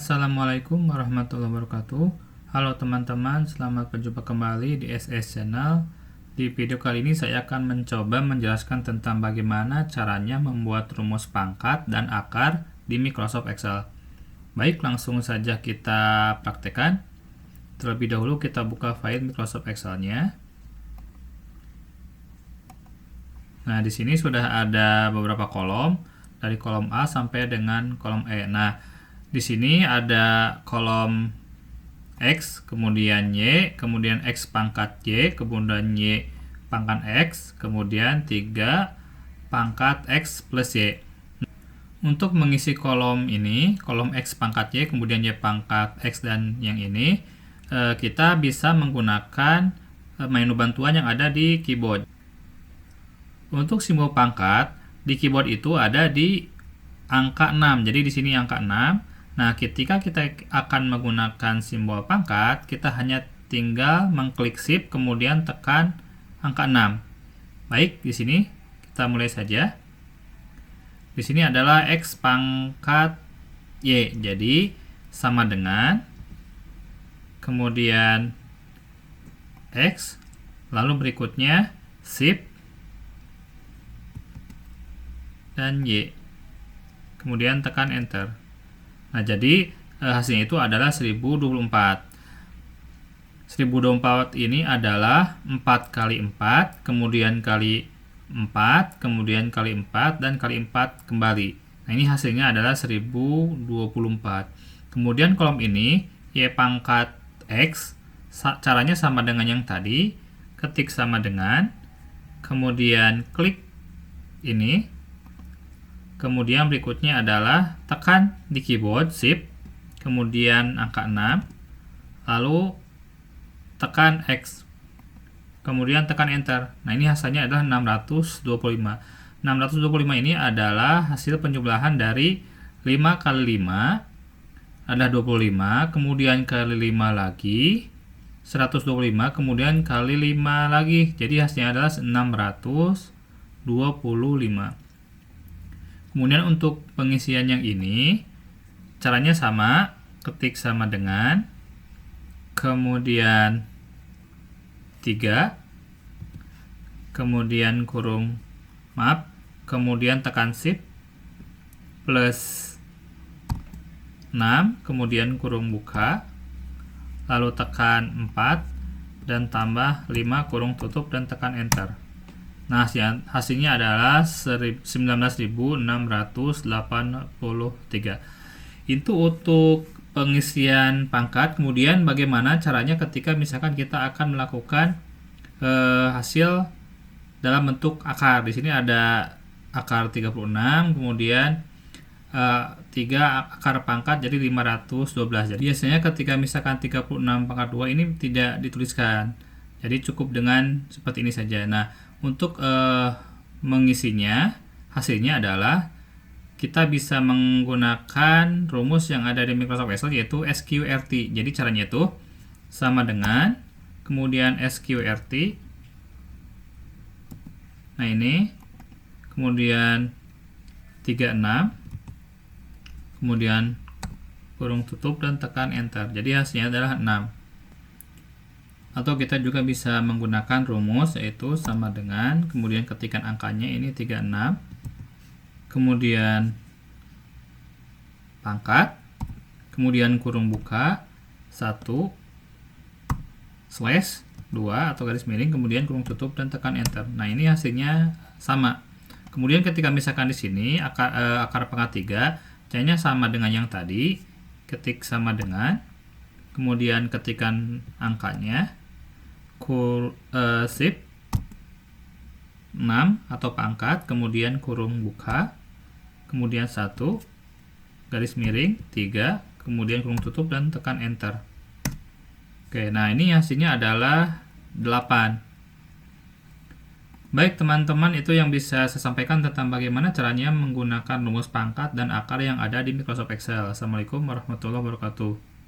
Assalamualaikum warahmatullahi wabarakatuh. Halo teman-teman, selamat berjumpa kembali di SS Channel. Di video kali ini saya akan mencoba menjelaskan tentang bagaimana caranya membuat rumus pangkat dan akar di Microsoft Excel. Baik, langsung saja kita praktekkan. Terlebih dahulu kita buka file Microsoft Excel-nya. Nah, di sini sudah ada beberapa kolom, dari kolom A sampai dengan kolom E. Nah, di sini ada kolom X, kemudian Y, kemudian X pangkat Y, kemudian Y pangkat X, kemudian 3 pangkat X plus Y. Untuk mengisi kolom ini, kolom X pangkat Y, kemudian Y pangkat X dan yang ini, kita bisa menggunakan menu bantuan yang ada di keyboard. Untuk simbol pangkat, di keyboard itu ada di angka 6. Jadi di sini angka 6. Nah, ketika kita akan menggunakan simbol pangkat, kita hanya tinggal mengklik shift kemudian tekan angka 6. Baik, di sini kita mulai saja. Di sini adalah X pangkat Y. Jadi sama dengan kemudian X, lalu berikutnya shift dan Y. Kemudian tekan enter. Nah, jadi hasilnya itu adalah 1024. 1024 ini adalah 4 kali 4, kemudian kali 4, kemudian kali 4, dan kali 4 kembali. Nah, ini hasilnya adalah 1024. Kemudian kolom ini, Y pangkat X, caranya sama dengan yang tadi. Ketik sama dengan, kemudian klik ini. Kemudian berikutnya adalah tekan di keyboard shift, kemudian angka 6, lalu tekan X, kemudian tekan enter. Nah, ini hasilnya adalah 625. 625 ini adalah hasil penjumlahan dari 5 kali 5 adalah 25, kemudian kali 5 lagi 125, kemudian kali 5 lagi. Jadi hasilnya adalah 625. Kemudian untuk pengisian yang ini, caranya sama, ketik sama dengan, kemudian 3, kemudian kemudian tekan shift, plus 6, kemudian kurung buka, lalu tekan 4, dan tambah 5 kurung tutup, dan tekan enter. Nah, hasilnya adalah 19.683. Itu untuk pengisian pangkat. Kemudian bagaimana caranya ketika misalkan kita akan melakukan hasil dalam bentuk akar. Di sini ada akar 36, kemudian 3 akar pangkat jadi 512. Jadi biasanya ketika misalkan 36 pangkat 2 ini tidak dituliskan. Jadi cukup dengan seperti ini saja. Nah, untuk mengisinya, hasilnya adalah kita bisa menggunakan rumus yang ada di Microsoft Excel, yaitu SQRT. Jadi caranya itu sama dengan kemudian SQRT. Nah, ini kemudian 36, kemudian kurung tutup dan tekan enter. Jadi hasilnya adalah 6. Atau kita juga bisa menggunakan rumus, yaitu sama dengan, kemudian ketikan angkanya ini 36, kemudian pangkat, kemudian kurung buka 1 slash 2 atau garis miring, kemudian kurung tutup dan tekan enter. Nah, ini hasilnya sama. Kemudian ketika misalkan di sini akar pangkat 3, caranya sama dengan yang tadi, ketik sama dengan, kemudian ketikan angkanya, shift 6 atau pangkat, kemudian kurung buka, kemudian 1 garis miring 3, kemudian kurung tutup dan tekan enter. Oke, nah ini hasilnya adalah 8. Baik teman-teman, itu yang bisa saya sampaikan tentang bagaimana caranya menggunakan rumus pangkat dan akar yang ada di Microsoft Excel. Assalamualaikum warahmatullahi wabarakatuh.